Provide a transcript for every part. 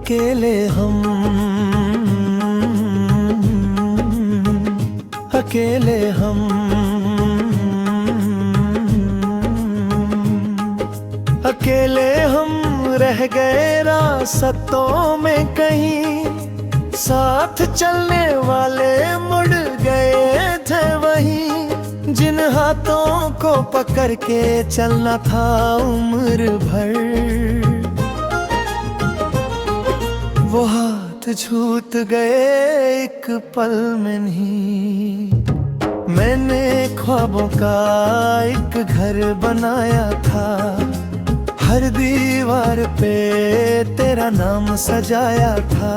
अकेले हम, अकेले हम, अकेले हम रह गए रास्तों में कहीं, साथ चलने वाले मुड़ गए थे वहीं, जिन हाथों को पकड़ के चलना था उम्र भर, वो हाथ छूट गए एक पल में नहीं। मैंने ख्वाबों का एक घर बनाया था, हर दीवार पे तेरा नाम सजाया था,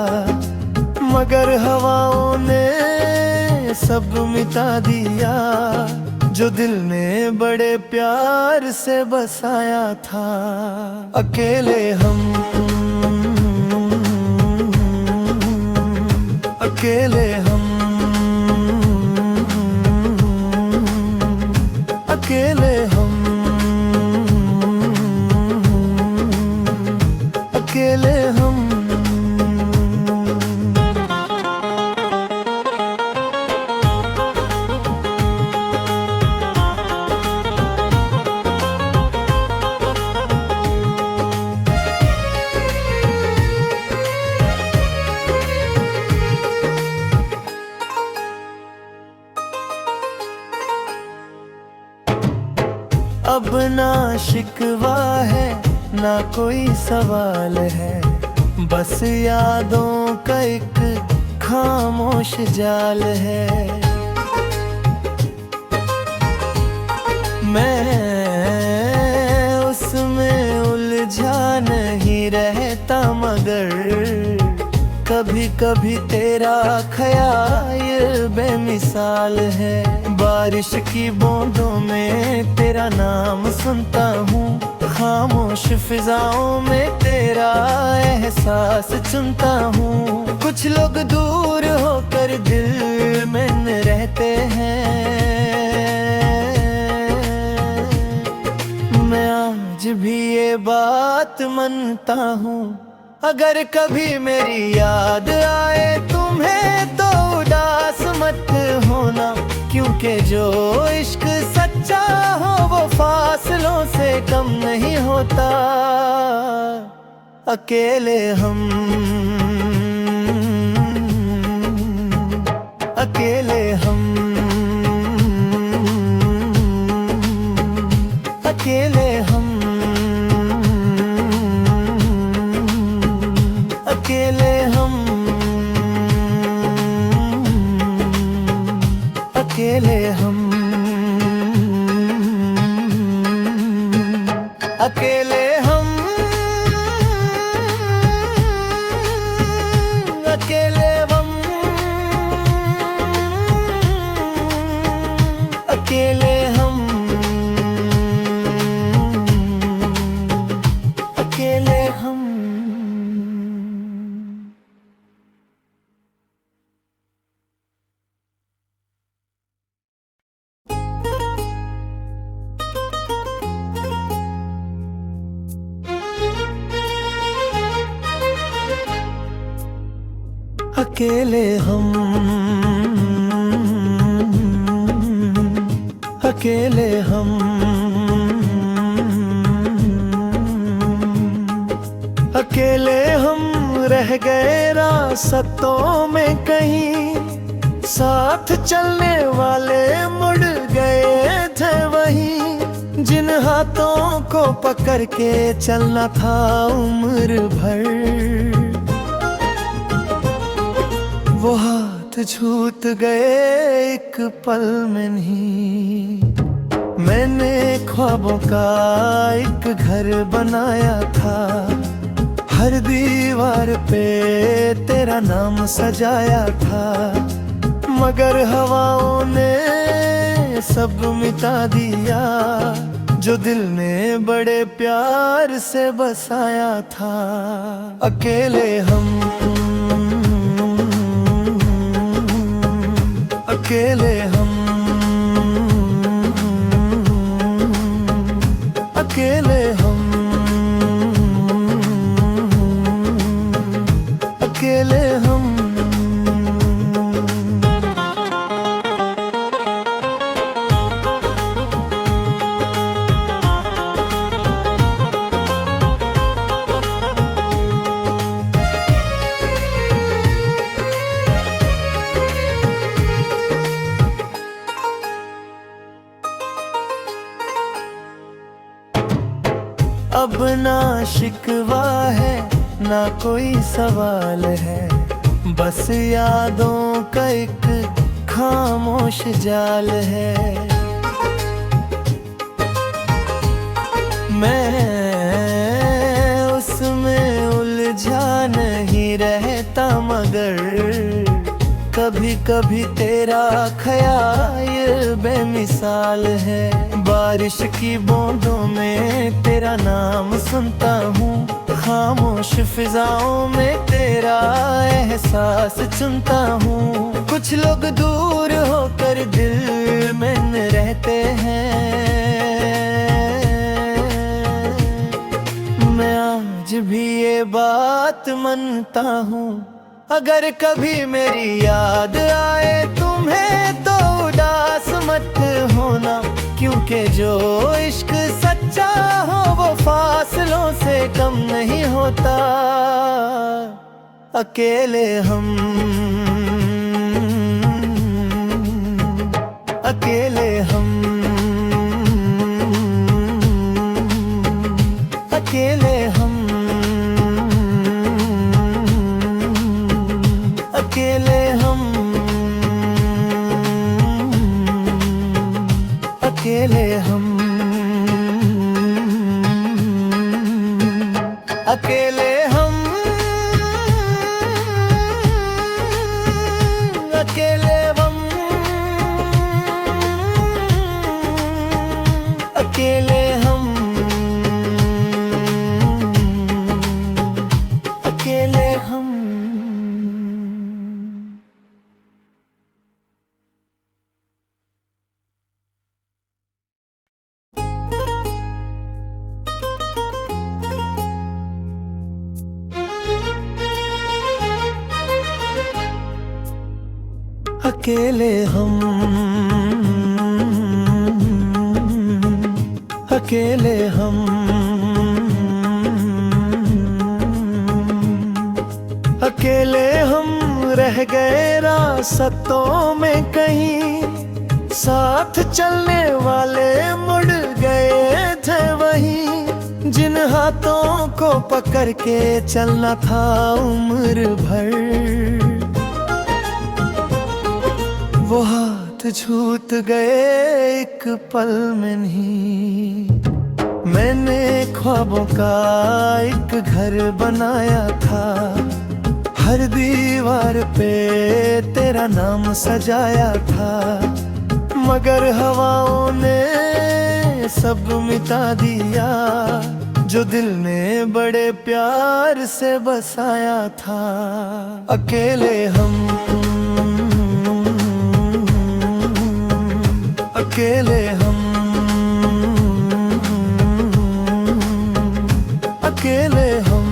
मगर हवाओं ने सब मिटा दिया, जो दिल ने बड़े प्यार से बसाया था। अकेले हम, अकेले हम, अकेले हम, अकेले हम। अब ना शिकवा है ना कोई सवाल है, बस यादों का एक खामोश जाल है। मैं उसमें उलझा नहीं रहता, मगर कभी कभी तेरा ख्याल बेमिसाल है। बारिश की बूंदों में तेरा नाम सुनता हूँ, खामोश फिजाओं में तेरा एहसास चुनता हूँ। कुछ लोग दूर होकर दिल में रहते हैं, मैं आज भी ये बात मानता हूँ। अगर कभी मेरी याद आए तुम्हें तो उदास मत होना, क्योंकि जो इश्क सच्चा हो वो फासलों से कम नहीं होता। अकेले हम, अकेले हम, अकेले हम, अकेले हम, अकेले हम, अकेले हम, अकेले हम, अकेले हम, अकेले हम। अकेले हम, अकेले हम, अकेले हम रह गए रास्तों में कहीं, साथ चलने वाले मुड़ गए थे वहीं, जिन हाथों को पकड़ के चलना था उम्र भर, वो हाथ छूट गए एक पल में नहीं। मैंने ख्वाबों का एक घर बनाया था, हर दीवार पे तेरा नाम सजाया था, मगर हवाओं ने सब मिटा दिया, जो दिल ने बड़े प्यार से बसाया था। अकेले हम, अकेले हम, अकेले हम, अब ना शिकवा है ना कोई सवाल है, बस यादों का एक खामोश जाल है। मैं उसमें उलझा नहीं रहता, मगर कभी कभी तेरा ख्याल बेमिसाल है। बारिश की बूंदों में तेरा नाम सुनता हूँ, खामोश फिजाओं में तेरा एहसास चुनता हूँ। कुछ लोग दूर होकर दिल में रहते हैं, मैं आज भी ये बात मानता हूँ। अगर कभी मेरी याद आए तुम्हें तो उदास मत होना, क्योंकि जो इश्क सच्चा हो वो फासलों से कम नहीं होता। अकेले हम, अकेले हम, अकेले हम, अकेले हम, अकेले हम, अकेले हम, अकेले हम, अकेले हम, अकेले हम। अकेले हम, अकेले हम, अकेले हम रह गए रास्तों में कहीं, साथ चलने वाले मुड़ गए थे वहीं। जिन हाथों को पकड़ के चलना था उम्र भर, वो हाथ छूट गए एक पल में नहीं। मैंने ख्वाबों का एक घर बनाया था, हर दीवार पे तेरा नाम सजाया था, मगर हवाओं ने सब मिटा दिया जो दिल ने बड़े प्यार से बसाया था। अकेले हम, अकेले हम, अकेले हम,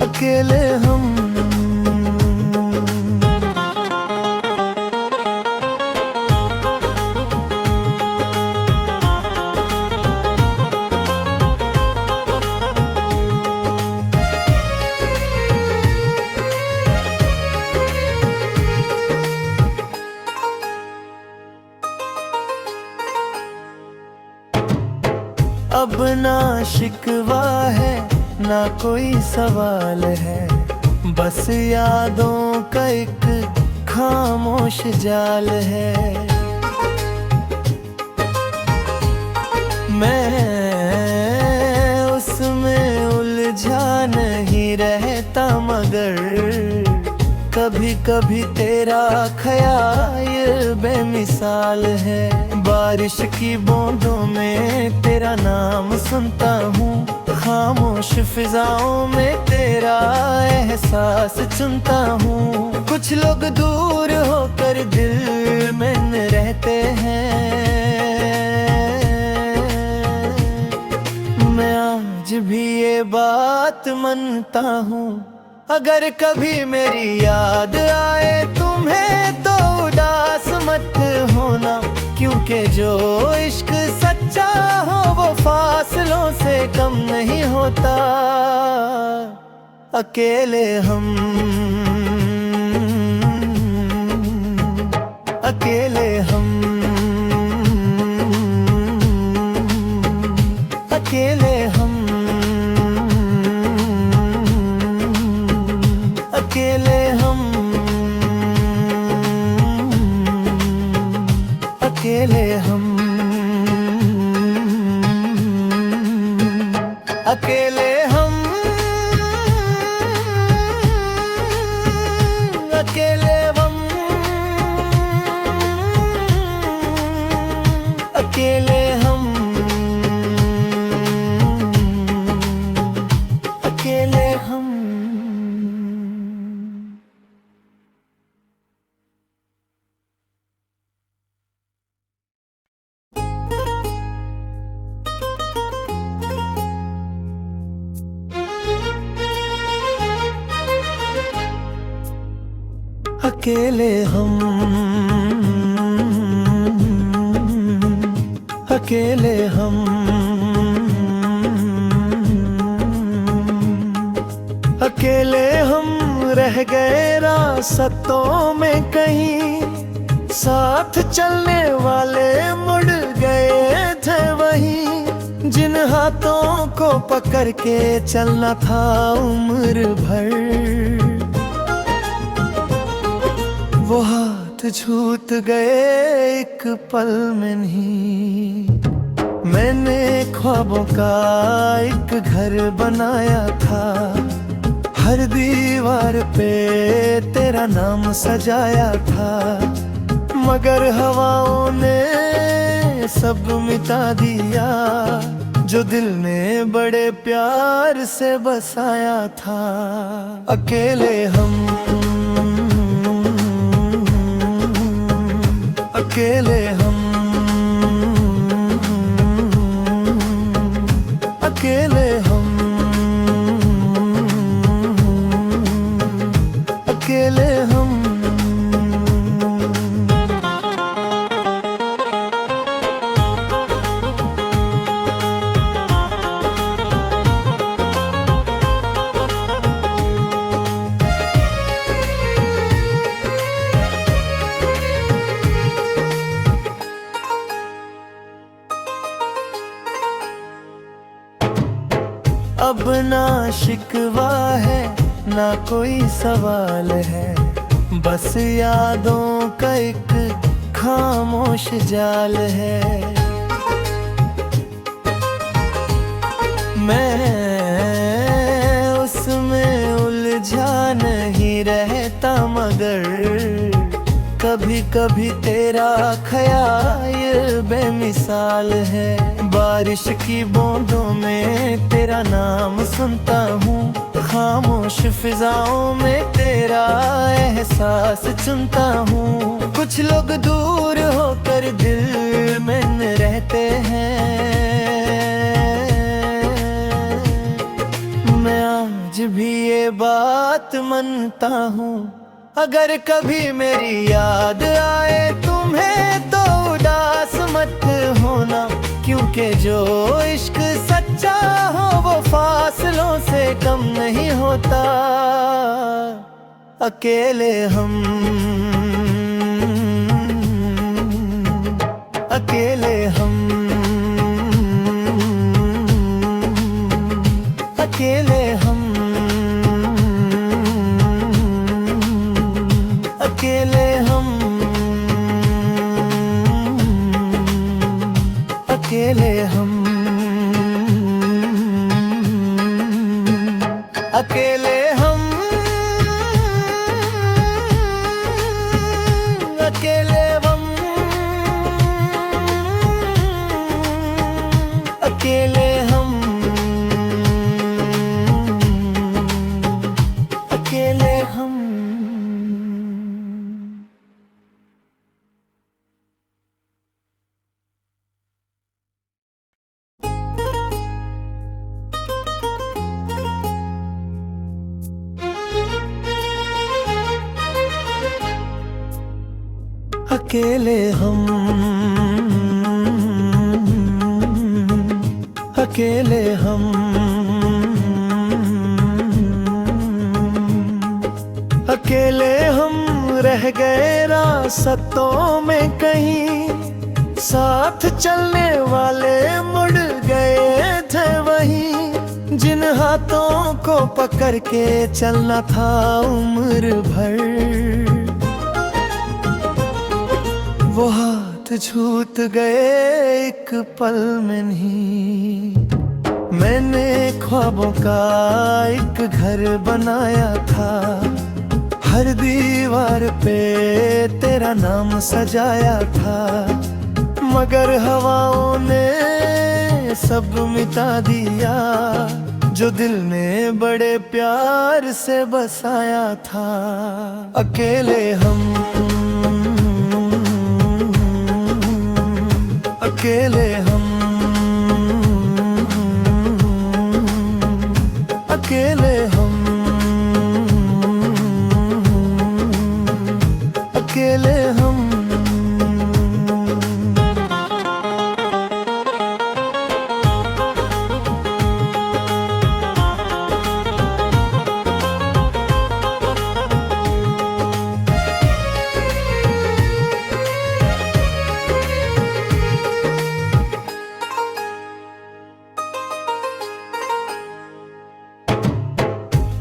अकेले हम। अब ना शिकवा है ना कोई सवाल है, बस यादों का एक खामोश जाल है। मैं उसमें उलझा नहीं रहता, मगर कभी कभी तेरा ख्याल बेमिसाल है। बारिश की बूंदों में तेरा नाम सुनता हूँ, खामोश फिजाओं में तेरा एहसास चुनता हूँ। कुछ लोग दूर होकर दिल में रहते हैं, मैं आज भी ये बात मानता हूँ। अगर कभी मेरी याद आए तुम्हें तो उदास मत होना, क्योंकि जो इश्क सच्चा हो वो फासलों से कम नहीं होता। अकेले हम, अकेले हम, अकेले हम, अकेले हम, अकेले हम, अकेले हम, अकेले हम, अकेले हम। अकेले हम, अकेले हम, अकेले हम रह गए रास्तों में कहीं, साथ चलने वाले मुड़ गए थे वहीं, जिन हाथों को पकड़ के चलना था उम्र भर, वो हाथ छूट गए एक पल में नहीं। मैंने ख्वाबों का एक घर बनाया था, हर दीवार पे तेरा नाम सजाया था, मगर हवाओं ने सब मिटा दिया, जो दिल ने बड़े प्यार से बसाया था। अकेले हम, अकेले हम, अकेले हम, अकेले हम। अब ना शिकवा है ना कोई सवाल है, बस यादों का एक खामोश जाल है। मैं उसमें उलझा नहीं रहता, मगर कभी कभी तेरा ख्याल बेमिसाल है। बारिश की बूंदों में तेरा नाम सुनता हूँ, खामोश फिजाओं में तेरा एहसास चुनता हूँ। कुछ लोग दूर होकर दिल में रहते हैं, मैं आज भी ये बात मानता हूँ, अगर कभी मेरी याद आए तुम्हें तो उदास मत होना, क्योंकि जो इश्क सच्चा हो वो फासलों से कम नहीं होता। अकेले हम, अकेले हम, अकेले हम, अकेले हम, अकेले हम, अकेले हम, अकेले हम, अकेले हम, अकेले हम। अकेले हम, अकेले हम, अकेले हम रह गए रास्तों में कहीं, साथ चलने वाले मुड़ गए थे वहीं, जिन हाथों को पकड़ के चलना था उम्र भर, वो हाथ छूट गए एक पल में नहीं। मैंने ख्वाबों का एक घर बनाया था, हर दीवार पे तेरा नाम सजाया था, मगर हवाओं ने सब मिटा दिया जो दिल ने बड़े प्यार से बसाया था। अकेले हम, अकेले हम, अकेले हम, अकेले हम।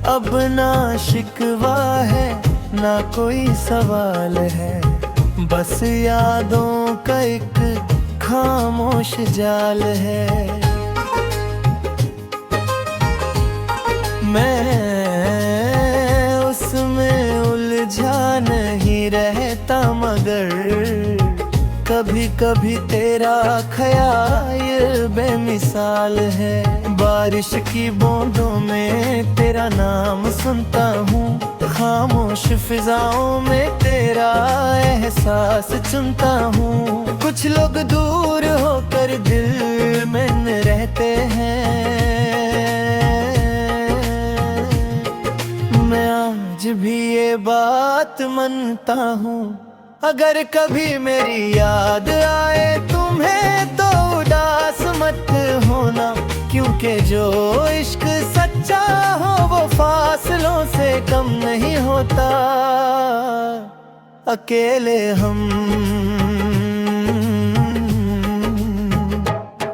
अब ना शिकवा है ना कोई सवाल है, बस यादों का एक खामोश जाल है। मैं उसमें उलझा नहीं रहता, मगर कभी कभी तेरा ख्याल बेमिसाल है। बारिश की बूंदों में तेरा नाम सुनता हूँ, खामोश फिजाओं में तेरा एहसास चुनता हूँ। कुछ लोग दूर होकर दिल में रहते हैं, मैं आज भी ये बात मानता हूँ। अगर कभी मेरी याद आए तुम्हें तो उदास मत होना, क्योंकि जो इश्क सच्चा हो वो फासलों से कम नहीं होता। अकेले हम,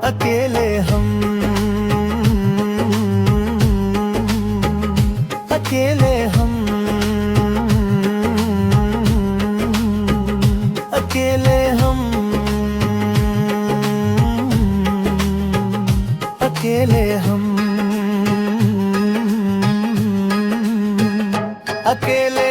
अकेले हम, अकेले हम, अकेले हम, अकेले हम, अकेले